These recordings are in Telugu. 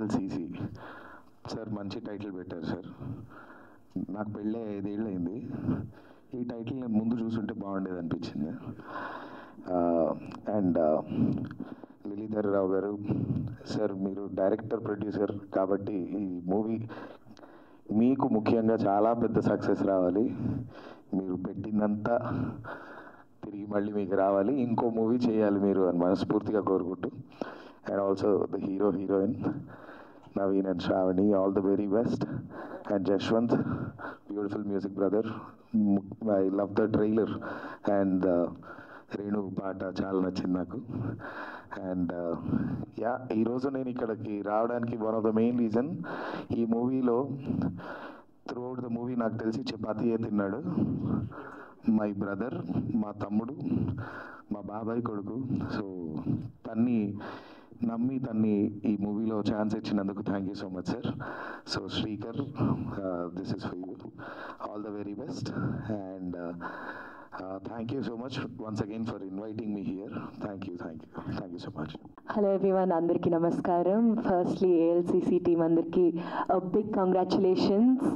ఏఎల్సిసి సార్ మంచి టైటిల్ పెట్టారు సార్. నాకు పెళ్ళి 5 ఏళ్ళు అయింది. ఈ టైటిల్ నేను ముందు చూసుంటే బాగుండేది అనిపించింది. అండ్ లీలాధర్ రావు గారు సార్, మీరు డైరెక్టర్ ప్రొడ్యూసర్ కాబట్టి ఈ మూవీ మీకు ముఖ్యంగా చాలా పెద్ద సక్సెస్ రావాలి. మీరు పెట్టిందంతా తిరిగి మళ్ళీ మీకు రావాలి, ఇంకో మూవీ చేయాలి మీరు అని మనస్ఫూర్తిగా కోరుకుంటూ, and also the hero heroine Naveen and Shravani, all the very best. And Jashwant, beautiful music brother. I love the trailer and Renu పాట చాలా నచ్చింది నాకు. అండ్ ఈరోజు నేను ఇక్కడికి రావడానికి one of the main reason, ఈ మూవీలో త్రూఅవుట్ ద మూవీ నాకు తెలిసి చపాతీయే తిన్నాడు మై బ్రదర్, మా తమ్ముడు, మా బాబాయ్ కొడుకు. సో తన్ని ఈ మూవీలో ఛాన్స్ ఇచ్చినందుకు thank you so much sir. So Srikar, this is for you, all the very best. And thank you so much once again for inviting me here. Thank you so much. Hello everyone, అందరికీ నమస్కారం. ఫస్ట్లీ ఏఎల్సిసి టీమ్ అందరికీ బిగ్ కంగ్రాచులేషన్స్.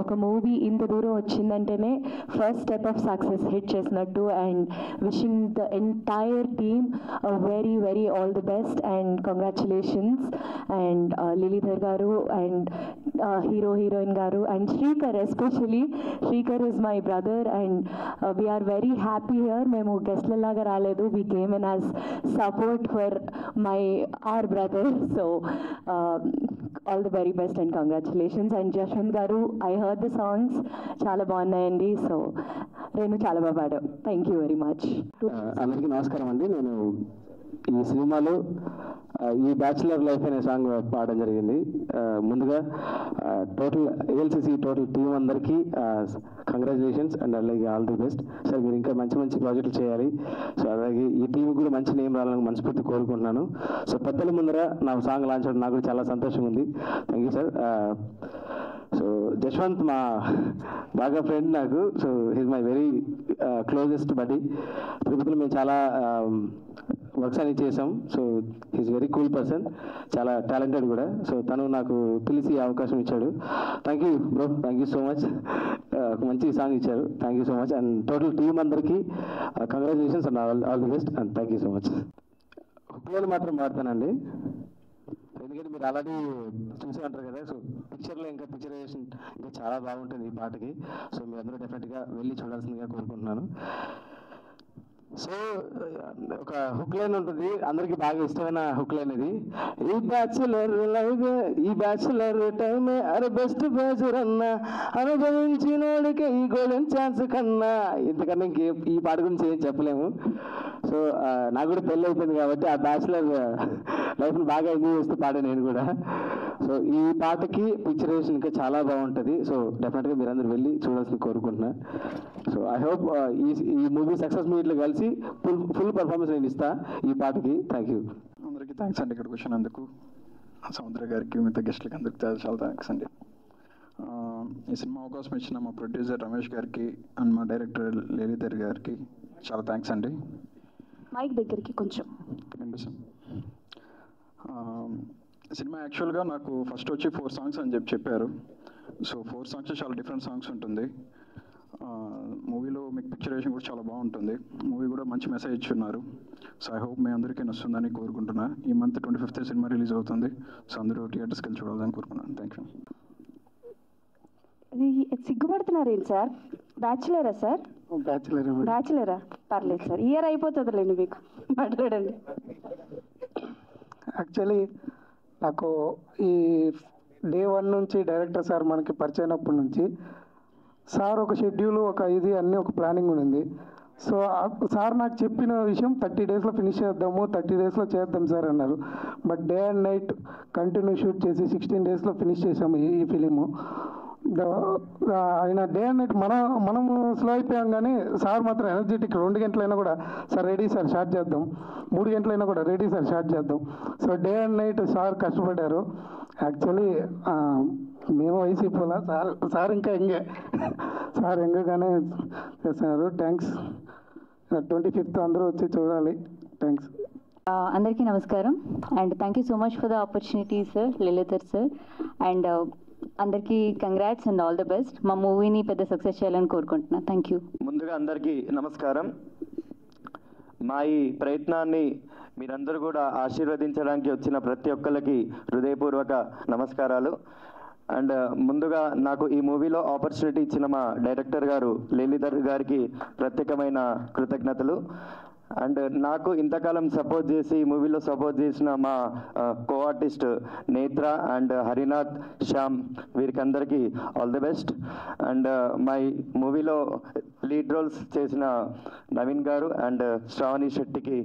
ఒక మూవీ ఇంత దూరం వచ్చిందంటేనే first step of success hit చేసినట్టు. And wishing the entire team very very all the best and congratulations. And Leeladhar గారు అండ్ హీరో హీరోయిన్ గారు and Srikar, especially Srikar is my brother and we are very happy here. మేము గెస్ట్లలాగా రాలేదు, we came in as support for our brother. So all the very best and congratulations. And Jashwant garu, I heard the songs chala baagunnayandi. So Renu chala baa paadavu. Thank you very much. అందరికీ నమస్కారం అండి. నేను ఈ సినిమాలో ఈ బ్యాచులర్ లైఫ్ అనే సాంగ్ పాడడం జరిగింది. ముందుగా టోటల్ ఏఎల్సిసి టోటల్ టీమ్ అందరికీ కంగ్రాచులేషన్స్ అండ్ అలాగే ఆల్ ది బెస్ట్ సార్. మీరు ఇంకా మంచి మంచి ప్రాజెక్టులు చేయాలి. సో అలాగే ఈ టీంకి కూడా మంచి నేమ్ రావాలని మనస్ఫూర్తి కోరుకుంటున్నాను. సో పెద్దల ముందర నా సాంగ్ లాంచ్ అవడం నాకు కూడా చాలా సంతోషంగా ఉంది. Thank you sir. So Jashwanth మా బాగా ఫ్రెండ్ నాకు. So he's my very closest buddy. తిరుపతిలో మేము చాలా వర్క్స్ అని చేసాం. So he's very cool person, చాలా టాలెంటెడ్ కూడా. సో తను నాకు పిలిచి అవకాశం ఇచ్చాడు. Thank you bro, thank you so much. ఒక మంచి సాంగ్ ఇచ్చారు. Thank you so much. And total team అందరికీ congratulations and all the best and thank you so much. హుక్లోని మాత్రం పాడతానండి, ఎందుకంటే మీరు ఆల్రెడీ చూసే ఉంటారు కదా. సో పిక్చర్లో ఇంకా పిక్చరైజేషన్ ఇంకా చాలా బాగుంటుంది ఈ పాటకి. సో మీరందరూ డెఫినెట్గా వెళ్ళి చూడాల్సిందిగా కోరుకుంటున్నాను. సో ఒక హుక్ లైన్ ఉంటుంది, అందరికి బాగా ఇష్టమైన హుక్ లైన్ ఇది. ఈ బ్యాచులర్ లైఫ్, ఈ బ్యాచులర్ టైమ్ అరే బెస్ట్ బ్యాచులర్ అన్నా, అనుభవించినోడికి ఈ గోల్డెన్ ఛాన్స్ కన్నా. ఇంతకన్నా ఈ పాట గురించి ఏం చెప్పలేము. సో నాకు కూడా పెళ్ళి అయిపోయింది కాబట్టి ఆ బ్యాచులర్ లైఫ్ని బాగా ఎంజాయ్ చేస్తూ పాడాను నేను కూడా. సో ఈ పాటకి పిక్చరైజేషన్ ఇంకా చాలా బాగుంటుంది. సో డెఫినెట్గా మీరు అందరూ వెళ్ళి చూడాల్సింది కోరుకుంటున్నా. సో ఐ హోప్ ఈ మూవీ సక్సెస్ మీట్లో కలిసి ఫుల్ పర్ఫార్మెన్స్ నేను ఇస్తా ఈ పాటకి. Thank you. అందరికీ థ్యాంక్స్ అండి ఇక్కడికి వచ్చినందుకు. సముద్ర గారికి, మిగతా గెస్ట్లకి అందరికి చాలా థ్యాంక్స్ అండి. ఈ సినిమా అవకాశం ఇచ్చిన మా ప్రొడ్యూసర్ రమేష్ గారికి అండ్ మా డైరెక్టర్ లీలాధర్ గారికి చాలా థ్యాంక్స్ అండి. మైక్ దగ్గరికి కొంచెం సినిమా యాక్చువల్గా నాకు ఫస్ట్ వచ్చి 4 సాంగ్స్ అని చెప్పారు. సో 4 సాంగ్స్ చాలా డిఫరెంట్ సాంగ్స్ ఉంటుంది. మూవీలో మీకు పిక్చరైజేషన్ కూడా చాలా బాగుంటుంది. మూవీ కూడా మంచి మెసేజ్ ఇచ్చున్నారు. సో ఐ హోప్ మీ అందరికీ నచ్చుతుందని కోరుకుంటున్నా. ఈ మంత్ 25th సినిమా రిలీజ్ అవుతుంది. సో అందరూ థియేటర్స్కి వెళ్ళి చూడాలని కోరుకున్నాను. Thank you. సిగ్గుపడుతున్నారేంటి సార్? బ్యాచులరా సార్? బ్యాచులరా? పర్లేదు సార్, ఇయర్ అయిపోతుందిలేండి మీకు, మాట్లాడండి. యాక్చువల్లీ నాకు ఈ డే 1 నుంచి డైరెక్టర్ సార్ మనకి పరిచయం అయినప్పటి నుంచి సార్ ఒక షెడ్యూల్, ఒక ఇది అన్నీ ఒక ప్లానింగ్ ఉండింది. సో సార్ నాకు చెప్పిన విషయం 30 డేస్లో ఫినిష్ చేద్దాము, 30 డేస్లో చేద్దాం సార్ అన్నారు. But day and night continue shoot చేసి 16 డేస్లో ఫినిష్ చేసాము ఈ ఫిలిము. ఆయన డే అండ్ నైట్ మనం స్లో అయిపోయాం, కానీ సార్ మాత్రం ఎనర్జెటిక్. 2 గంటలైనా కూడా సార్ రెడీ సార్ స్టార్ట్ చేద్దాం, 3 గంటలైనా కూడా రెడీ సార్ స్టార్ట్ చేద్దాం. So day and night sir కష్టపడ్డారు. యాక్చువల్లీ మేము వైసీపీలా, సార్ ఇంకా సార్ ఎంగగానే చేస్తున్నారు. థ్యాంక్స్. 25th అందరూ వచ్చి చూడాలి. థ్యాంక్స్. అందరికీ నమస్కారం and thank you so much for the opportunity sir, Lalithar sir. And అందరికీ congrats and all the best. మా మూవీని పెద్ద సక్సెస్ చేయాలని కోరుకుంటున్నాను. Thank you. ముందుగా అందరికీ నమస్కారం. మా ఈ ప్రయత్నాన్ని మీరందరూ కూడా ఆశీర్వదించడానికి వచ్చిన ప్రతి ఒక్కరికి హృదయపూర్వక నమస్కారాలు. అండ్ ముందుగా నాకు ఈ మూవీలో ఆపర్చునిటీ ఇచ్చిన మా డైరెక్టర్ గారు లలితర్ గారికి ప్రత్యేకమైన కృతజ్ఞతలు. అండ్ నాకు ఇంతకాలం సపోర్ట్ చేసి ఈ మూవీలో సపోర్ట్ చేసిన మా కో ఆర్టిస్ట్ నేత్ర అండ్ హరినాథ్, శ్యామ్, వీరికి అందరికీ ఆల్ ది బెస్ట్. అండ్ మా మూవీలో లీడ్ రోల్స్ చేసిన నవీన్ గారు అండ్ శ్రావణి శెట్టికి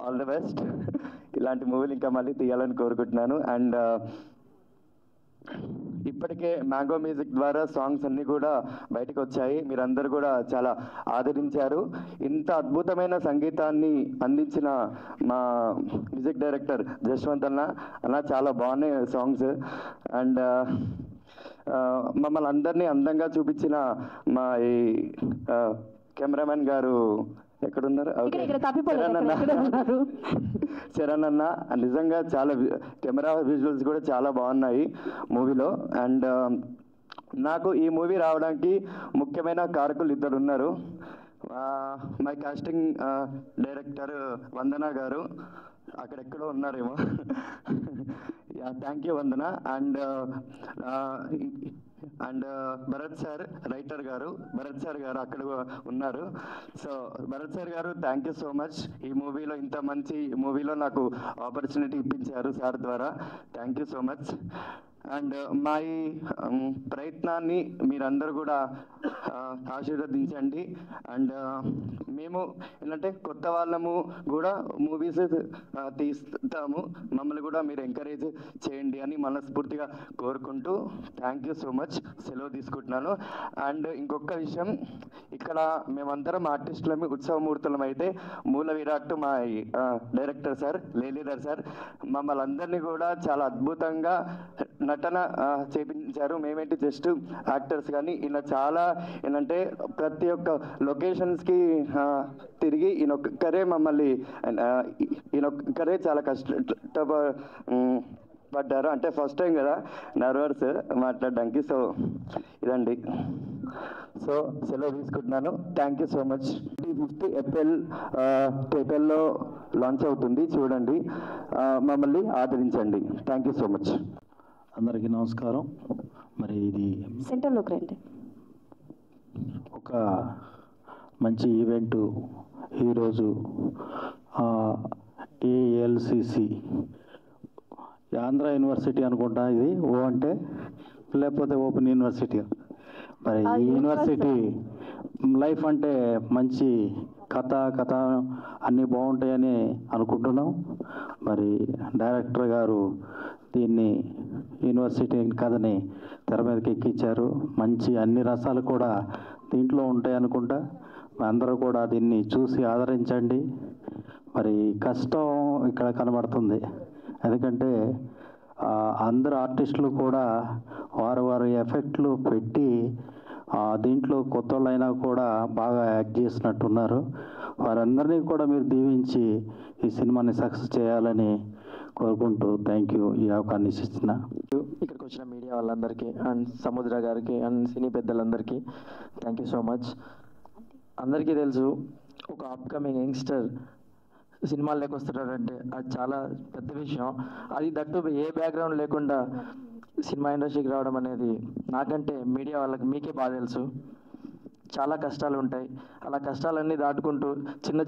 ఆల్ ది బెస్ట్. ఇలాంటి మూవీలు ఇంకా మళ్ళీ తీయాలని కోరుకుంటున్నాను. అండ్ ఇప్పటికే మ్యాంగో మ్యూజిక్ ద్వారా సాంగ్స్ అన్నీ కూడా బయటకు వచ్చాయి. మీరందరూ కూడా చాలా ఆదరించారు. ఇంత అద్భుతమైన సంగీతాన్ని అందించిన మా మ్యూజిక్ డైరెక్టర్ జశ్వంత్ అన్న చాలా బాగున్నాయి సాంగ్స్. అండ్ మమ్మల్ని అందరినీ అందంగా చూపించిన మా ఈ కెమెరామెన్ గారు ఎక్కడున్నారు? చరణ్ అన్న నిజంగా చాలా కెమెరా విజువల్స్ కూడా చాలా బాగున్నాయి మూవీలో. అండ్ నాకు ఈ మూవీ రావడానికి ముఖ్యమైన కారకులు ఇద్దరు ఉన్నారు. మై కాస్టింగ్ డైరెక్టర్ వందన గారు అక్కడెక్కడో ఉన్నారేమో. Thank you Vandana. And Bharat sir, writer గారు భరత్ సార్ గారు అక్కడ ఉన్నారు. సో భరత్ సార్ గారు థ్యాంక్ యూ సో మచ్. ఈ మూవీలో ఇంత మంచి మూవీలో నాకు ఆపర్చునిటీ ఇప్పించారు సార్ ద్వారా. Thank you so much. And మా ఈ ప్రయత్నాన్ని మీరందరూ కూడా ఆశీర్వదించండి. అండ్ మేము ఏంటంటే కొత్త వాళ్ళము కూడా మూవీస్ తీస్తాము, మమ్మల్ని కూడా మీరు ఎంకరేజ్ చేయండి అని మనస్ఫూర్తిగా కోరుకుంటూ థ్యాంక్ యూ సో మచ్. సెలవు తీసుకుంటున్నాను. అండ్ ఇంకొక విషయం, ఇక్కడ మేమందరం ఆర్టిస్టులమి ఉత్సవమూర్తులం అయితే మూల విరాట్ మా డైరెక్టర్ సార్ లలితర్ సార్ మమ్మల్ని అందరినీ కూడా చాలా అద్భుతంగా నటన చేపించారు. మేమేంటి జస్ట్ యాక్టర్స్, కానీ ఈయన చాలా ఏంటంటే ప్రతి ఒక్క లొకేషన్స్కి తిరిగి ఈయనొక్కరే మమ్మల్ని ఈయనొక్కరే చాలా పడ్డారు. అంటే ఫస్ట్ టైం కదా నర్వస్ మాట్లాడడానికి. సో ఇదండి. సో సెలవు తీసుకుంటున్నాను. Thank you so much. 25th April థియేటర్లో లాంచ్ అవుతుంది, చూడండి, మమ్మల్ని ఆదరించండి. Thank you so much. అందరికీ నమస్కారం. మరి ఇది సెంటర్లోకి రండి. ఒక మంచి ఈవెంటు ఈరోజు ఏఎల్సిసి ఆంధ్ర యూనివర్సిటీ అనుకుంటా ఇది, ఓ అంటే లేకపోతే ఓపెన్ యూనివర్సిటీ. మరి ఈ యూనివర్సిటీ లైఫ్ అంటే మంచి కథ అన్నీ బాగుంటాయని అనుకుంటున్నాం. మరి డైరెక్టర్ గారు దీన్ని యూనివర్సిటీ కథని తెర మీదకి ఎక్కించారు. మంచి అన్ని రసాలు కూడా దీంట్లో ఉంటాయి అనుకుంటా. అందరూ కూడా దీన్ని చూసి ఆదరించండి. మరి కష్టం ఇక్కడ కనబడుతుంది, ఎందుకంటే అందరు ఆర్టిస్టులు కూడా వారి ఎఫెక్ట్లు పెట్టి దీంట్లో కొత్త వాళ్ళైనా కూడా బాగా యాక్ట్ చేసినట్టున్నారు. వారందరినీ కూడా మీరు దీవించి ఈ సినిమాని సక్సెస్ చేయాలని కోరుకుంటూ థ్యాంక్ యూ. ఈ అవకాశాన్ని ఇస్తున్నా. ఇక్కడికి వచ్చిన మీడియా వాళ్ళందరికీ అండ్ సముద్ర గారికి అండ్ సినీ పెద్దలందరికీ థ్యాంక్ యూ సో మచ్. అందరికీ తెలుసు, ఒక అప్కమింగ్ యంగ్స్టర్ సినిమాల్లోకి వస్తున్నాడంటే అది చాలా పెద్ద విషయం. అది దట్టు ఏ బ్యాక్గ్రౌండ్ లేకుండా సినిమా ఇండస్ట్రీకి రావడం అనేది నాకంటే మీడియా వాళ్ళకి మీకే బాగా తెలుసు. చాలా కష్టాలు ఉంటాయి. అలా కష్టాలన్నీ దాటుకుంటూ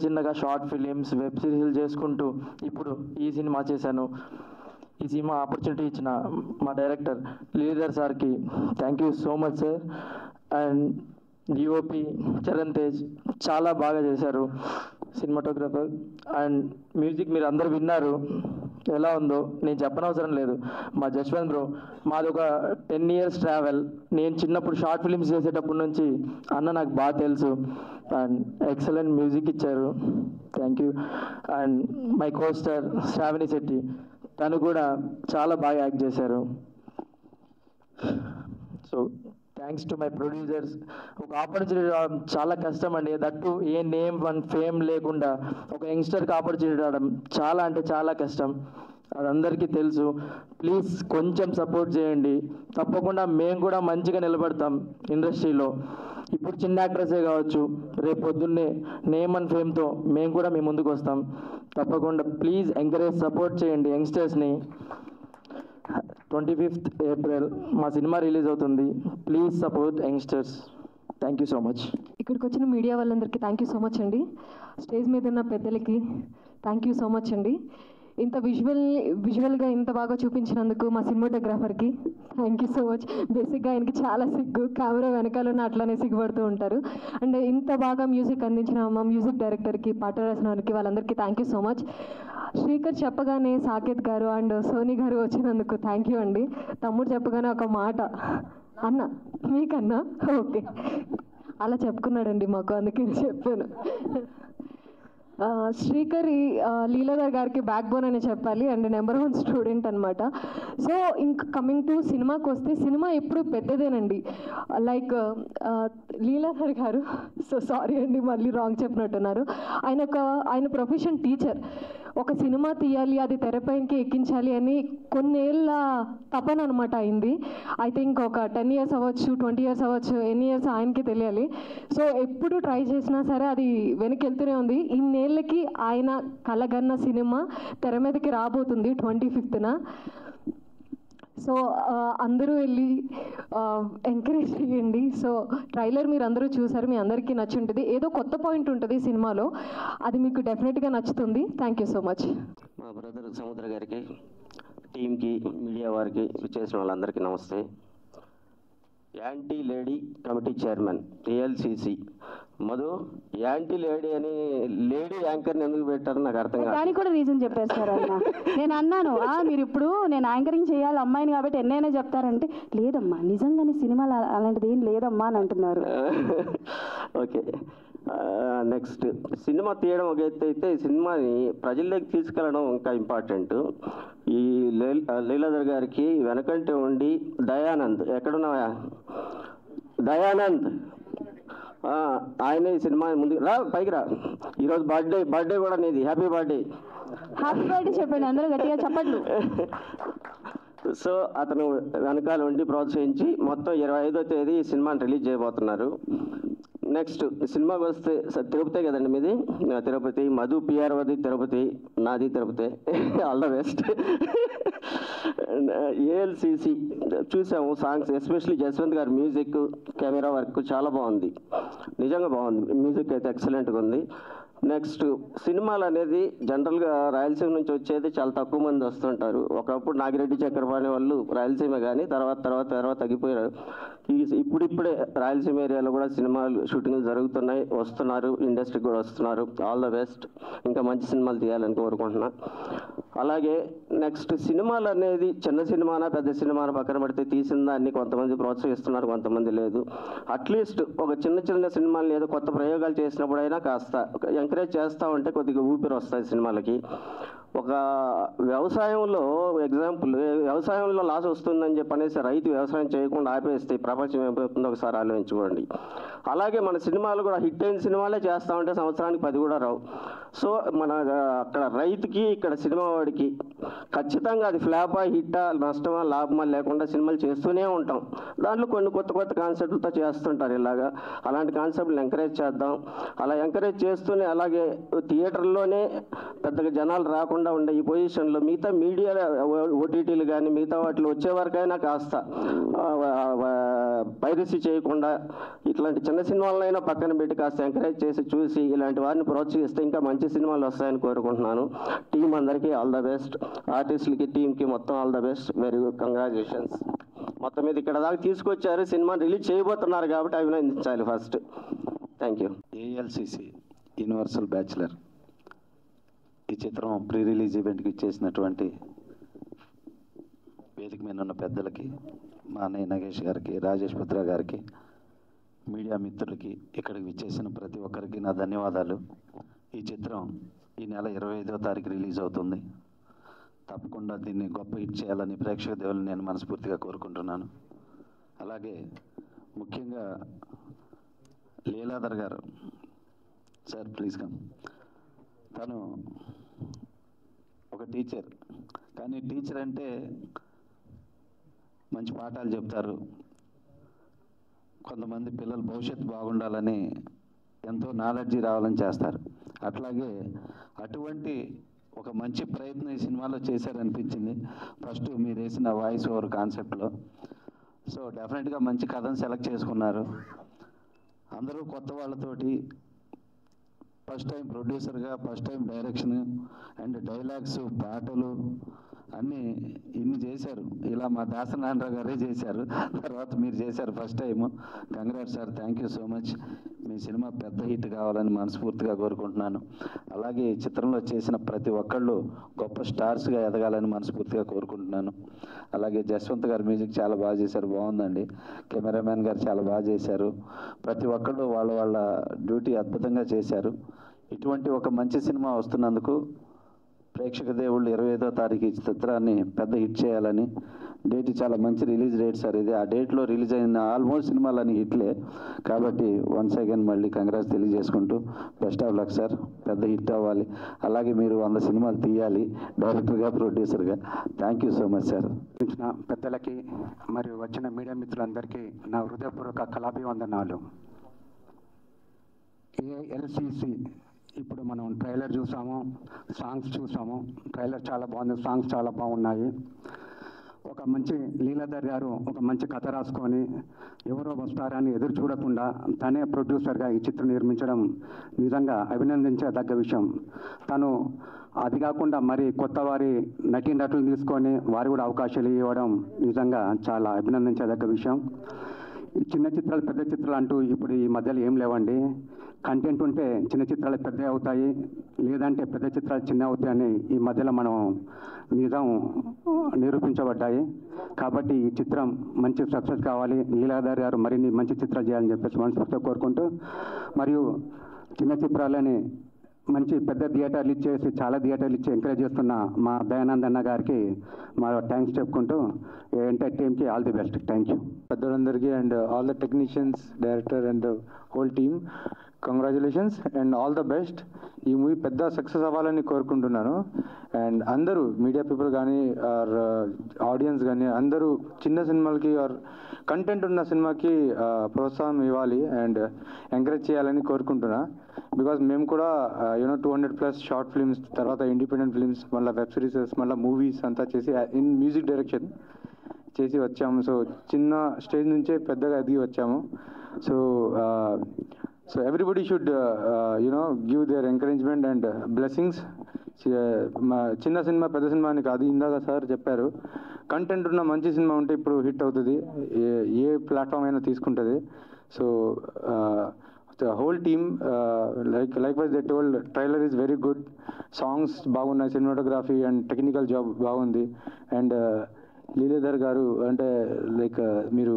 చిన్నగా షార్ట్ ఫిలిమ్స్, వెబ్ సిరీస్లు చేసుకుంటూ ఇప్పుడు ఈ సినిమా చేశాను. ఈ సినిమా ఆపర్చునిటీ ఇచ్చిన మా డైరెక్టర్ లలితర్ సార్కి thank you so much sir. And DOP Charan Tej చాలా బాగా చేశారు, సినిమాటోగ్రఫర్. అండ్ మ్యూజిక్ మీరు అందరూ విన్నారు ఎలా ఉందో, నేను చెప్పనవసరం లేదు. మా జశ్వంత్ బ్రో, మాది ఒక 10 years ట్రావెల్. నేను చిన్నప్పుడు షార్ట్ ఫిలిమ్స్ చేసేటప్పటి నుంచి అన్న నాకు బాగా తెలుసు. అండ్ ఎక్సలెంట్ మ్యూజిక్ ఇచ్చారు, thank you. And my costar Sravani Shetty, తను కూడా చాలా బాగా యాక్ట్ చేశారు. So thank thanks to my producers. ఒక ఆపర్చునిటీ రావడం చాలా కష్టం అండి, that a name one fame లేకుండా ఒక యంగ్స్టర్కి ఆపర్చునిటీ రావడం చాలా అంటే చాలా కష్టం, అది అందరికీ తెలుసు. ప్లీజ్ కొంచెం సపోర్ట్ చేయండి, తప్పకుండా మేము కూడా మంచిగా నిలబడతాం ఇండస్ట్రీలో. ఇప్పుడు చిన్న యాక్టర్సే కావచ్చు, రేపు పొద్దున్నే నేమ్ అండ్ ఫేమ్తో మేము కూడా మీ ముందుకు వస్తాం. తప్పకుండా ప్లీజ్ ఎంకరేజ్ సపోర్ట్ చేయండి యంగ్స్టర్స్ని. 25th April మా సినిమా రిలీజ్ అవుతుంది. Please support youngsters. Thank you so much. ఇక్కడికి వచ్చిన మీడియా వాళ్ళందరికీ థ్యాంక్ యూ సో మచ్ అండి. స్టేజ్ మీద ఉన్న పెద్దలకి థ్యాంక్ యూ సో మచ్ అండి. ఇంత విజువల్గా ఇంత బాగా చూపించినందుకు మా సినిమాటోగ్రాఫర్కి థ్యాంక్ యూ సో మచ్. బేసిక్గా ఆయనకి చాలా సిగ్గు, కెమెరా వెనకాల అట్లానే సిగ్గుపడుతూ ఉంటారు. అండ్ ఇంత బాగా మ్యూజిక్ అందించిన మా మ్యూజిక్ డైరెక్టర్కి, పాట రాసిన వారికి, వాళ్ళందరికీ thank you so much. Srikar చెప్పగానే సాకేత్ గారు అండ్ సోనీ గారు వచ్చినందుకు థ్యాంక్ యూ అండి. తమ్ముడు చెప్పగానే ఒక మాట, అన్న మీకన్నా ఓకే అలా చెప్పుకున్నాడండి మాకు, అందుకే చెప్పాను. శ్రీకర్ లీలాధర్ గారికి బ్యాక్ బోన్ అని చెప్పాలి, అండ్ నెంబర్ 1 స్టూడెంట్ అనమాట. సో ఇంక కమింగ్ టు సినిమాకి వస్తే, సినిమా ఎప్పుడు పెద్దదేనండి. లైక్ లీలాధర్ గారు, సో సారీ అండి మళ్ళీ రాంగ్ చెప్పినట్టున్నారు, ఆయన ప్రొఫెషన్ టీచర్. ఒక సినిమా తీయాలి, అది తెరపైకి ఎక్కించాలి అని కొన్నేళ్ళ తపన అనమాట అయింది. ఐ థింక్ ఒక 10 years అవ్వచ్చు, 20 years అవ్వచ్చు, ఎన్ని ఇయర్స్ ఆయనకి తెలియాలి. సో ఎప్పుడు ట్రై చేసినా సరే అది వెనకెళ్తూనే ఉంది. ఇన్నేళ్ళకి ఆయన కలగన్న సినిమా తెర మీదకి రాబోతుంది 25th. సో అందరూ వెళ్ళి ఎంకరేజ్ చేయండి. సో ట్రైలర్ మీరు అందరూ చూసారు, మీ అందరికీ నచ్చుంటుంది. ఏదో కొత్త పాయింట్ ఉంటుంది సినిమాలో, అది మీకు డెఫినెట్గా నచ్చుతుంది. Thank you so much. మా బ్రదర్ సముద్ర గారికి, టీంకి, మీడియా వారికి, చేసిన వాళ్ళందరికీ నమస్తే. Anti lady committee chairman ALCC Madhu, anti lady అని లేడీ యాంకర్ని ఎందుకు పెట్టారు నాకు అర్థం కాదు. దానికి కూడా రీజన్ చెప్పారు సార్ అన్న. నేను అన్నాను మీరు ఇప్పుడు నేను యాంకరింగ్ చేయాలి అమ్మాయిని కాబట్టి ఎన్నైనా చెప్తారంటే, లేదమ్మా నిజంగానే సినిమాలు అలాంటిది ఏం లేదమ్మా అని అంటున్నారు. ఓకే, నెక్స్ట్ సినిమా తీయడం ఒక ఎత్తు అయితే, సినిమాని ప్రజల్లోకి తీసుకెళ్ళడం ఇంకా ఇంపార్టెంట్. ఈ లీలాధర్ గారికి వెనకంటే ఉండి దయానంద్, ఎక్కడున్నావా దయానంద్, ఆయన ఈ సినిమా ముందుకు రా, పైకి రా. ఈరోజు బర్త్డే కూడా నీది, హ్యాపీ బర్త్డే. హ్యాపీ బర్త్డే చెప్పండి అందరూ గట్టిగా చెప్పండి. సో అతను వెనకాల ఉండి ప్రోత్సహించి మొత్తం 25వ తేదీ ఈ సినిమాని రిలీజ్ చేయబోతున్నారు. నెక్స్ట్ సినిమాకి వస్తే తిరుపతి కదండి మీది, తిరుపతి. మధు పిఆర్వది తిరుపతి, నాది Tirupati. All the best. ALCC చూసాము సాంగ్స్, ఎస్పెషల్లీ జస్వంత్ గారి మ్యూజిక్, కెమెరా వర్క్ చాలా బాగుంది, నిజంగా బాగుంది. మ్యూజిక్ అయితే ఎక్సలెంట్గా ఉంది. నెక్స్ట్ సినిమాలు అనేది జనరల్గా రాయలసీమ నుంచి వచ్చేది చాలా తక్కువ మంది వస్తుంటారు. ఒకప్పుడు నాగిరెడ్డి చక్రపాణి వాళ్ళు రాయలసీమ, కానీ తర్వాత తగ్గిపోయారు. ఇప్పుడిప్పుడే రాయలసీమ ఏరియాలో కూడా సినిమాలు షూటింగ్లు జరుగుతున్నాయి, వస్తున్నారు, ఇండస్ట్రీకి కూడా వస్తున్నారు. ఆల్ ద బెస్ట్, ఇంకా మంచి సినిమాలు తీయాలని కోరుకుంటున్నా. అలాగే నెక్స్ట్ సినిమాలు అనేది చిన్న సినిమానా పెద్ద సినిమానా పక్కన పెడితే, తీసిన దాన్ని కొంతమంది ప్రోత్సహిస్తున్నారు, కొంతమంది లేదు. అట్లీస్ట్ ఒక చిన్న సినిమాలు ఏదో కొత్త ప్రయోగాలు చేసినప్పుడైనా కాస్త ఎంకరేజ్ చేస్తూ ఉంటే కొద్దిగా ఊపిరి వస్తాయి సినిమాలకి. ఒక వ్యవసాయంలో ఎగ్జాంపుల్, వ్యవసాయంలో లాస్ వస్తుందని చెప్పనేసి రైతు వ్యవసాయం చేయకుండా ఆపేస్తే ప్రపంచం ఏమైపోతుందో ఒకసారి ఆలోచించుకోండి. అలాగే మన సినిమాలు కూడా హిట్ అయిన సినిమాలే చేస్తూ ఉంటే సంవత్సరానికి 10 కూడా రావు. సో మన అక్కడ రైతుకి, ఇక్కడ సినిమా వాడికి ఖచ్చితంగా అది ఫ్లాపా, హిట్టా, నష్టమా, లాభమా లేకుండా సినిమాలు చేస్తూనే ఉంటాం. దాంట్లో కొన్ని కొత్త కాన్సెప్ట్లతో చేస్తుంటారు. ఇలాగా అలాంటి కాన్సెప్ట్లు ఎంకరేజ్ చేద్దాం. అలా ఎంకరేజ్ చేస్తూనే, అలాగే థియేటర్లోనే పెద్దగా జనాలు రాకుండా ఉండే ఈ పొజిషన్లో మిగతా మీడియా, ఓటీటీలు కానీ మిగతా వాటిలో వచ్చే వరకైనా కాస్త పైరసీ చేయకుండా ఇట్లాంటి చిన్న సినిమాలనైనా పక్కన పెట్టి కాస్త ఎంకరేజ్ చేసి చూసి ఇలాంటి వారిని ప్రోత్సహిస్తే ఇంకా మంచి సినిమాలు వస్తాయని కోరుకుంటున్నాను. టీం అందరికీ ఆల్ ద బెస్ట్, ఆర్టిస్టులకి, టీంకి మొత్తం all the best, very good, congratulations. మొత్తం మీద ఇక్కడ దాకా తీసుకొచ్చారు, సినిమా రిలీజ్ చేయబోతున్నారు కాబట్టి అభినందించాలి first. Thank you. ALCC universal bachelor ఈ చిత్రం ప్రీ రిలీజ్ ఈవెంట్కి ఇచ్చేసినటువంటి వేదిక మీద ఉన్న పెద్దలకి, మా అన్నయ్య నగేష్ గారికి, రాజేష్ పుత్ర గారికి, మీడియా మిత్రులకి, ఇక్కడికి విచ్చేసిన ప్రతి ఒక్కరికి నా ధన్యవాదాలు. ఈ చిత్రం ఈ నెల 25వ తారీఖు రిలీజ్ అవుతుంది. తప్పకుండా దీన్ని గొప్ప హిట్ చేయాలని ప్రేక్షక దేవులను నేను మనస్ఫూర్తిగా కోరుకుంటున్నాను. అలాగే ముఖ్యంగా లీలాధర్ గారు సార్ ప్లీజ్ కమ్. తను ఒక టీచర్, కానీ టీచర్ అంటే మంచి పాఠాలు చెప్తారు, కొంతమంది పిల్లల భవిష్యత్తు బాగుండాలని ఎంతో నాలెడ్జీ రావాలని చేస్తారు. అట్లాగే అటువంటి ఒక మంచి ప్రయత్నం ఈ సినిమాలో చేశారనిపించింది. ఫస్ట్ మీరు వేసిన వాయిస్ ఓవర్ కాన్సెప్ట్లో. సో డెఫినెట్గా మంచి కథను సెలెక్ట్ చేసుకున్నారు. అందరూ కొత్త వాళ్ళతోటి ఫస్ట్ టైం ప్రొడ్యూసర్గా, first time direction and dialogues, పాటలు అన్నీ ఇన్ని చేశారు. ఇలా మా దాసనారాయణరావు గారే చేశారు, తర్వాత మీరు చేశారు first time. Congrats sir, thank you so much. Me cinema పెద్ద హిట్ కావాలని మనస్ఫూర్తిగా కోరుకుంటున్నాను. అలాగే ఈ చిత్రంలో చేసిన ప్రతి ఒక్కళ్ళు గొప్ప స్టార్స్గా ఎదగాలని మనస్ఫూర్తిగా కోరుకుంటున్నాను. అలాగే జస్వంత్ గారు మ్యూజిక్ చాలా బాగా చేశారు, బాగుందండి. కెమెరామ్యాన్ గారు చాలా బాగా చేశారు. ప్రతి ఒక్కళ్ళు వాళ్ళ డ్యూటీ అద్భుతంగా చేశారు. ఇటువంటి ఒక మంచి సినిమా వస్తున్నందుకు ప్రేక్షక దేవుళ్ళు 25వ తారీఖు ఈ చిత్రాన్ని పెద్ద హిట్ చేయాలని. డేట్ చాలా మంచి రిలీజ్ డేట్ సార్ ఇది. ఆ డేట్లో రిలీజ్ అయిన ఆల్మోస్ట్ సినిమాలన్నీ హిట్లే. కాబట్టి వన్స్ అగైన్ మళ్ళీ కంగ్రాట్స్ తెలియజేసుకుంటూ బెస్ట్ ఆఫ్ లక్ సార్, పెద్ద హిట్ అవ్వాలి. అలాగే మీరు 100 సినిమాలు తీయాలి డైరెక్టర్గా, ప్రొడ్యూసర్గా. Thank you so much sir. వచ్చిన పెద్దలకి మరియు వచ్చిన మీడియా మిత్రులందరికీ నా హృదయపూర్వక కళాభివందనాలు. ఏఎల్సిసి ఇప్పుడు మనం ట్రైలర్ చూసాము, సాంగ్స్ చూసాము. ట్రైలర్ చాలా బాగుంది, సాంగ్స్ చాలా బాగున్నాయి. ఒక మంచి లీలాధర్ గారు ఒక మంచి కథ రాసుకొని ఎవరో వస్తారని ఎదురు చూడకుండా తనే ప్రొడ్యూసర్గా ఈ చిత్రం నిర్మించడం నిజంగా అభినందించదగ్గ విషయం. తను అది కాకుండా మరి కొత్త వారి నటీనటులను తీసుకొని వారు కూడా అవకాశాలు ఇవ్వడం నిజంగా చాలా అభినందించదగ్గ విషయం. చిన్న చిత్రాలు పెద్ద చిత్రాలు అంటూ ఇప్పుడు ఈ మధ్యలో ఏం లేవండి. కంటెంట్ ఉంటే చిన్న చిత్రాలు పెద్ద అవుతాయి, లేదంటే పెద్ద చిత్రాలు చిన్న అవుతాయని ఈ మధ్యలో మనం నిజం నిరూపించబడ్డాయి. కాబట్టి ఈ చిత్రం మంచి సక్సెస్ కావాలి, లీలాధర్ గారు మరిన్ని మంచి చిత్రాలు చేయాలని చెప్పేసి మనస్ఫూర్తిగా కోరుకుంటూ, మరియు చిన్న చిత్రాలని మంచి పెద్ద థియేటర్లు ఇచ్చేసి చాలా థియేటర్లు ఇచ్చి ఎంకరేజ్ చేస్తున్న మా దయానంద్ అన్న గారికి మా థ్యాంక్స్ చెప్పుకుంటూ ఎంటైర్ టీమ్కి all the best. Thank you పెద్దలందరికీ and all the technicians, director and whole team congratulations and all the best. ఈ మూవీ పెద్ద సక్సెస్ అవ్వాలని కోరుకుంటున్నాను. అండ్ అందరూ మీడియా పీపుల్ కానీ ఆర్ ఆడియన్స్ కానీ అందరూ చిన్న సినిమాలకి ఆర్ కంటెంట్ ఉన్న సినిమాకి ప్రోత్సాహం ఇవ్వాలి అండ్ ఎంకరేజ్ చేయాలని కోరుకుంటున్నా. బికాజ్ మేము కూడా 200+ షార్ట్ ఫిల్మ్స్, తర్వాత ఇండిపెండెంట్ ఫిల్మ్స్, మళ్ళీ వెబ్ సిరీసెస్, మళ్ళీ మూవీస్ అంతా చేసి ఇన్ మ్యూజిక్ డైరెక్షన్ చేసి వచ్చాము. సో చిన్న స్టేజ్ నుంచే పెద్దగా ఎదిగి వచ్చాము. So everybody should give there encouragement and blessings. చిన్న సినిమా పెద్ద సినిమా అని కాదు, ఇందాక సార్ చెప్పారు, కంటెంట్ ఉన్న మంచి సినిమా ఉంటే ఇప్పుడు హిట్ అవుతుంది, ఏ ప్లాట్ఫామ్ అయినా తీసుకుంటుంది. So the whole team, likewise they told trailer is very good, songs బాగున్నాయి, cinematography and technical job బాగుంది. అండ్ లీలాధర్ గారు అంటే లైక్ మీరు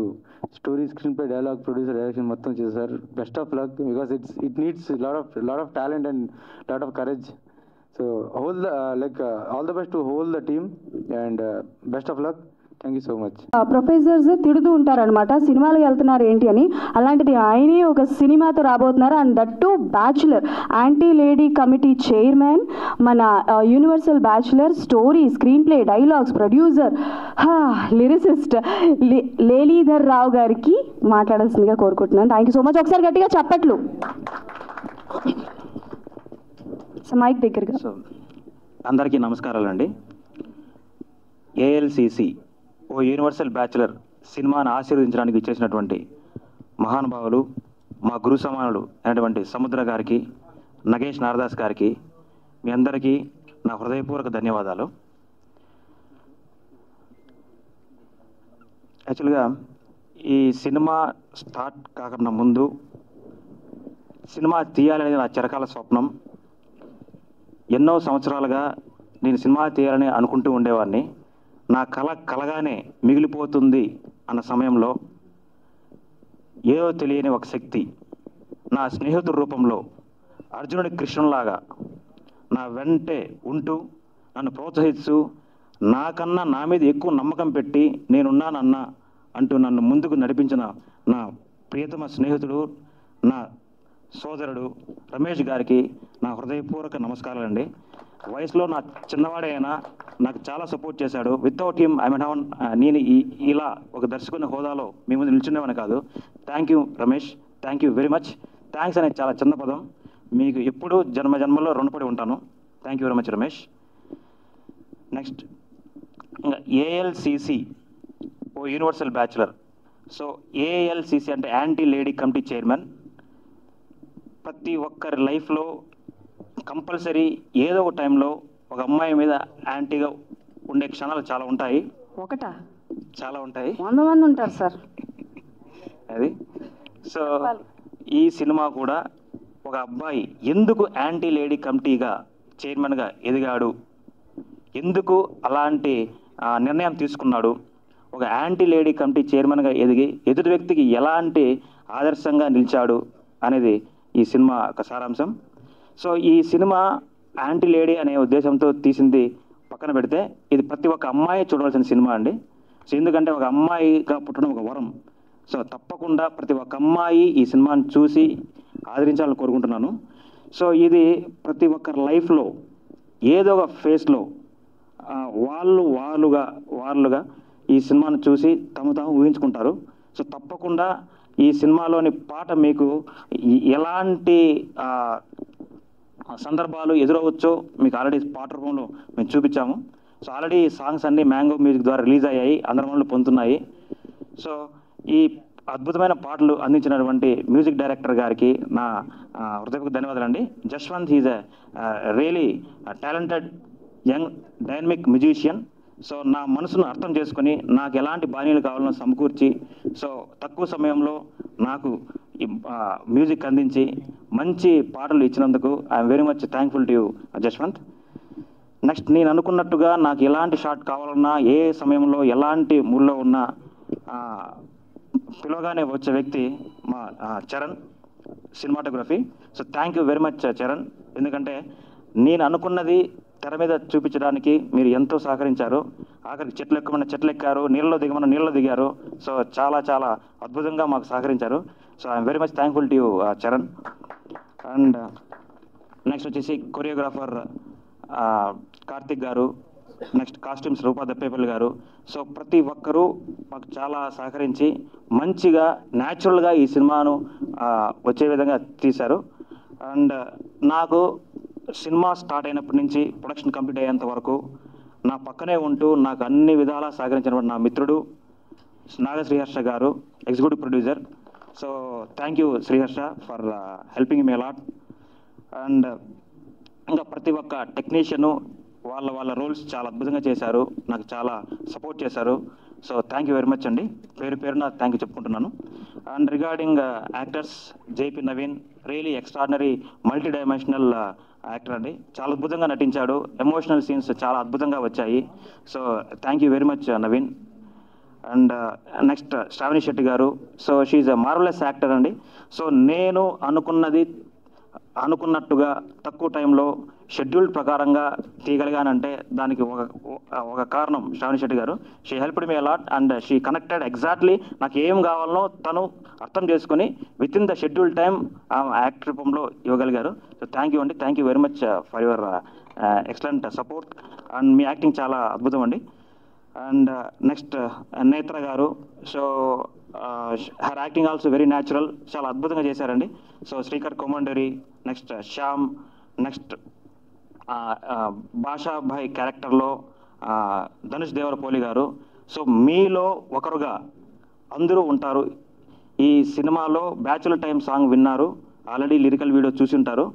story, screen play, dialogue, producer, direction మొత్తం చేశారు. Best of luck because it needs lot of talent and lot of courage. So all the best to whole the team and best of luck. Thank you so much. Professors తిడుతూ ఉంటారనమాట సినిమాలకు వెళ్తున్నారు ఏంటి అని. అలాంటిది ఆయనే ఒక సినిమాతో రాబోతున్నారు. And that to bachelor, anti lady committee chairman, మన universal bachelor, story, screen play, dialogues, producer, lyricist Leeladhar Rao గారికి మాట్లాడాల్సిందిగా కోరుకుంటున్నాను. Thank you so much. ఒకసారి గట్టిగా చప్పట్లు. మైక్ దగ్గరగా. అందరికీ నమస్కారాలండి. ఏఎల్సిసి ఓ యూనివర్సల్ బ్యాచులర్ సినిమాను ఆశీర్వదించడానికి ఇచ్చేసినటువంటి మహానుభావులు, మా గురు సమానులు అయినటువంటి సముద్ర గారికి, నగేష్ నారదాస్ గారికి, మీ అందరికీ నా హృదయపూర్వక ధన్యవాదాలు. యాక్చువల్గా ఈ సినిమా స్టార్ట్ కాకుండా ముందు సినిమా తీయాలనేది నా చిరకాల స్వప్నం. ఎన్నో సంవత్సరాలుగా నేను సినిమా తీయాలని అనుకుంటూ ఉండేవాడిని. నా కలగానే మిగిలిపోతుంది అన్న సమయంలో ఏదో తెలియని ఒక శక్తి నా స్నేహితుడి రూపంలో అర్జునుడి కృష్ణులాగా నా వెంటే ఉంటూ నన్ను ప్రోత్సహిస్తూ నాకన్నా నా మీద ఎక్కువ నమ్మకం పెట్టి నేనున్నానన్నా అంటూ నన్ను ముందుకు నడిపించిన నా ప్రియతమ స్నేహితుడు, నా సోదరుడు రమేష్ గారికి నా హృదయపూర్వక నమస్కారాలండి. వయసులో నా చిన్నవాడే అయినా నాకు చాలా సపోర్ట్ చేశాడు. వితౌట్ హిమ్ ఐ మీన్ నేను ఇలా ఒక దర్శకుని హోదాలో మీ ముందు నిల్చునేవాని కాదు. Thank you Ramesh, thank you very much. Thanks అనేది చాలా చిన్న పదం, మీకు ఎప్పుడూ జన్మలో రుణపడి ఉంటాను. Thank you very much Ramesh. Next ఇంకా ఏఎల్సిసి, ఓ యూనివర్సల్ బ్యాచులర్. సో ఏఎల్సిసి అంటే యాంటీ లేడీ కమిటీ చైర్మన్. ప్రతి ఒక్కరి లైఫ్లో కంపల్సరీ ఏదో ఒక టైంలో ఒక అమ్మాయి మీద యాంటీగా ఉండే క్షణాలు చాలా ఉంటాయి. ఒకటా? చాలా ఉంటాయి, 100 మంది ఉంటారు సార్. అది సో ఈ సినిమా కూడా ఒక అబ్బాయి ఎందుకు యాంటీ లేడీ కమిటీగా చైర్మన్గా ఎదిగాడు, ఎందుకు అలాంటి నిర్ణయం తీసుకున్నాడు, ఒక యాంటీ లేడీ కమిటీ చైర్మన్గా ఎదిగి ఎదుటి వ్యక్తికి ఎలాంటి ఆదర్శంగా నిలిచాడు అనేది ఈ సినిమా ఒక సారాంశం. సో ఈ సినిమా యాంటీ లేడీ అనే ఉద్దేశంతో తీసింది పక్కన పెడితే ఇది ప్రతి ఒక్క అమ్మాయి చూడవలసిన సినిమా అండి. సో ఎందుకంటే ఒక అమ్మాయిగా పుట్టడం ఒక వరం. సో తప్పకుండా ప్రతి ఒక్క అమ్మాయి ఈ సినిమాని చూసి ఆదరించాలని కోరుకుంటున్నాను. సో ఇది ప్రతి ఒక్కరి లైఫ్లో ఏదో ఒక ఫేస్లో వాళ్ళుగా ఈ సినిమాను చూసి తాము ఊహించుకుంటారు. సో తప్పకుండా ఈ సినిమాలోని పాట మీకు ఎలాంటి సందర్భాలు ఎదురవచ్చో మీకు ఆల్రెడీ పాట రూపంలో మేము చూపించాము. సో ఆల్రెడీ సాంగ్స్ అన్నీ మ్యాంగో మ్యూజిక్ ద్వారా రిలీజ్ అయ్యాయి, అందరి మనలో పొందుతున్నాయి. సో ఈ అద్భుతమైన పాటలు అందించినటువంటి మ్యూజిక్ డైరెక్టర్ గారికి నా హృదయపూర్వక ధన్యవాదాలండి. Jaswanth is a really talented young dynamic musician. So నా మనసును అర్థం చేసుకొని నాకు ఎలాంటి బాణీలు కావాలో సమకూర్చి సో తక్కువ సమయంలో నాకు మ్యూజిక్ అందించి మంచి పాటలు ఇచ్చినందుకు I'm very much thankful to you Jashwant. Next నేను అనుకున్నట్టుగా నాకు ఎలాంటి షాట్ కావాలన్నా ఏ సమయంలో ఎలాంటి మూడ్లో ఉన్నా పిలవగానే వచ్చే వ్యక్తి మా Charan cinematography. So thank you very much Charan, ఎందుకంటే నేను అనుకున్నది తెర మీద చూపించడానికి మీరు ఎంతో సహకరించారు. ఆఖరికి చెట్లు ఎక్కమన్న చెట్లు ఎక్కారు, నీళ్ళలో దిగమన్న నీళ్ళలో దిగారు. సో చాలా చాలా అద్భుతంగా మాకు సహకరించారు. So I'm very much thankful to you Charan. And next వచ్చేసి కొరియోగ్రాఫర్ కార్తిక్ గారు, నెక్స్ట్ కాస్ట్యూమ్స్ రూపా దప్పేపల్లి గారు. సో ప్రతి ఒక్కరూ మాకు చాలా సహకరించి మంచిగా న్యాచురల్గా ఈ సినిమాను వచ్చే విధంగా తీశారు. అండ్ నాకు సినిమా స్టార్ట్ అయినప్పటి నుంచి ప్రొడక్షన్ కంప్లీట్ అయ్యేంత వరకు నా పక్కనే ఉంటూ నాకు అన్ని విధాలా సహకరించినటువంటి నా మిత్రుడు నాగ శ్రీహర్ష గారు, executive producer. So thank you Sriharsha for helping me a lot. And ఇంకా ప్రతి ఒక్క టెక్నీషియను వాళ్ళ రోల్స్ చాలా అద్భుతంగా చేశారు, నాకు చాలా సపోర్ట్ చేశారు. So thank you very much అండి, పేరున థ్యాంక్ యూ చెప్పుకుంటున్నాను. And regarding actors, JP Naveen really extraordinary multi dimensional actor అండి, చాలా అద్భుతంగా నటించాడు. ఎమోషనల్ సీన్స్ చాలా అద్భుతంగా వచ్చాయి. So thank you very much Naveen. And next Shravani Shetty garu. So she's a marvellous actor అండి. సో నేను అనుకున్నట్టుగా తక్కువ టైంలో షెడ్యూల్ ప్రకారంగా తీయగలిగానంటే దానికి ఒక కారణం శ్రావణి శెట్టి గారు. She helped me a lot and she connected exactly నాకు ఏం కావాలనో తను అర్థం చేసుకుని with in the schedule time ఆ యాక్ట్ రూపంలో ఇవ్వగలిగారు. సో థ్యాంక్ యూ అండి, thank you very much for your excellent support. And మీ యాక్టింగ్ చాలా అద్భుతం అండి. అండ్ నెక్స్ట్ నేత్ర గారు. So her acting also very natural, చాలా అద్భుతంగా చేశారండి. So Srikar Komandari, next Shyam, next Bashabhai క్యారెక్టర్లో ధనుష్ దేవరపోలి గారు. సో మీలో ఒకరుగా అందరూ ఉంటారు. ఈ సినిమాలో బ్యాచులర్ టైం సాంగ్ విన్నారు, ఆల్రెడీ లిరికల్ వీడియో చూసి ఉంటారు.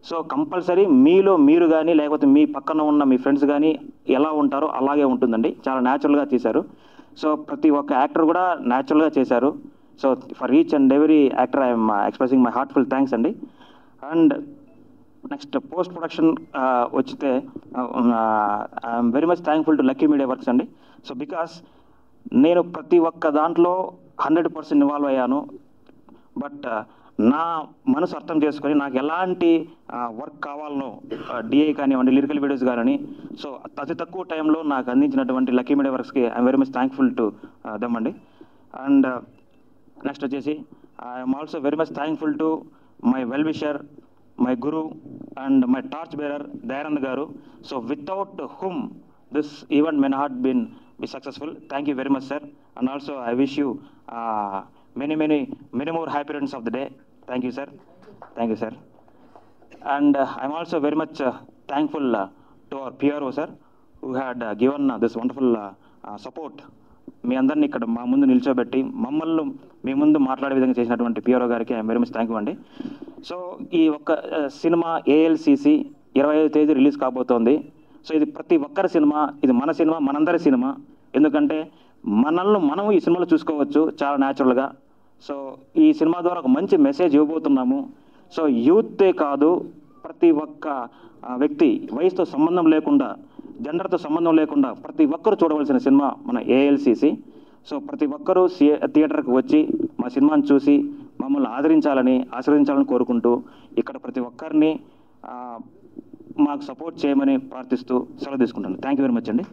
సో కంపల్సరీ మీలో మీరు కానీ లేకపోతే మీ పక్కన ఉన్న మీ ఫ్రెండ్స్ కానీ ఎలా ఉంటారో అలాగే ఉంటుందండి, చాలా న్యాచురల్గా తీశారు. సో ప్రతి ఒక్క యాక్టర్ కూడా న్యాచురల్గా చేశారు. So for each and every actor I'm expressing my heartful thanks అండి. అండ్ నెక్స్ట్ పోస్ట్ ప్రొడక్షన్ వచ్చితే I'm very much thankful to lucky media works అండి. సో బికాస్ నేను ప్రతి ఒక్క దాంట్లో 100% ఇన్వాల్వ్ అయ్యాను. బట్ నా మనసు అర్థం చేసుకొని నాకు ఎలాంటి వర్క్ కావాలనో డిఐ కానివ్వండి, లిరికల్ వీడియోస్ కానీ, సో అతి తక్కువ టైంలో నాకు అందించినటువంటి లక్కీ మీడియా వర్క్స్కి I'm very much thankful to them అండి. అండ్ నెక్స్ట్ వచ్చేసి I'm also very much thankful to my well wisher, my guru and my torch bearer Dayanand garu. So without whom this event may not be successful. Thank you very much, sir. And also I wish you many more happy returns of the day. Thank you, sir. Thank you, sir. And I'm also very much thankful to our PRO, sir, who had given this wonderful support. మీ అందరినీ ఇక్కడ మా ముందు నిల్చోబెట్టి మమ్మల్ని మీ ముందు మాట్లాడే విధంగా చేసినటువంటి పిఆర్ఓ గారికి I'm very much thank you అండి. సో ఈ ఒక్క సినిమా ఏఎల్సిసి 25వ తేదీ రిలీజ్ కాబోతోంది. సో ఇది ప్రతి ఒక్కరి సినిమా, ఇది మన సినిమా, మనందరి సినిమా. ఎందుకంటే మనల్ని మనం ఈ సినిమాలో చూసుకోవచ్చు చాలా న్యాచురల్గా. సో ఈ సినిమా ద్వారా ఒక మంచి మెసేజ్ ఇవ్వబోతున్నాము. సో యూతే కాదు, ప్రతి ఒక్క వ్యక్తి వయసుతో సంబంధం లేకుండా, జెండర్తో సంబంధం లేకుండా ప్రతి ఒక్కరు చూడవలసిన సినిమా మన ఏఎల్సిసి. సో ప్రతి ఒక్కరూ థియేటర్కి వచ్చి మా సినిమాని చూసి మమ్మల్ని ఆశీర్వదించాలని కోరుకుంటూ ఇక్కడ ప్రతి ఒక్కరిని మాకు సపోర్ట్ చేయమని ప్రార్థిస్తూ సెలవు తీసుకుంటాను. థ్యాంక్ యూ వెరీ మచ్ అండి.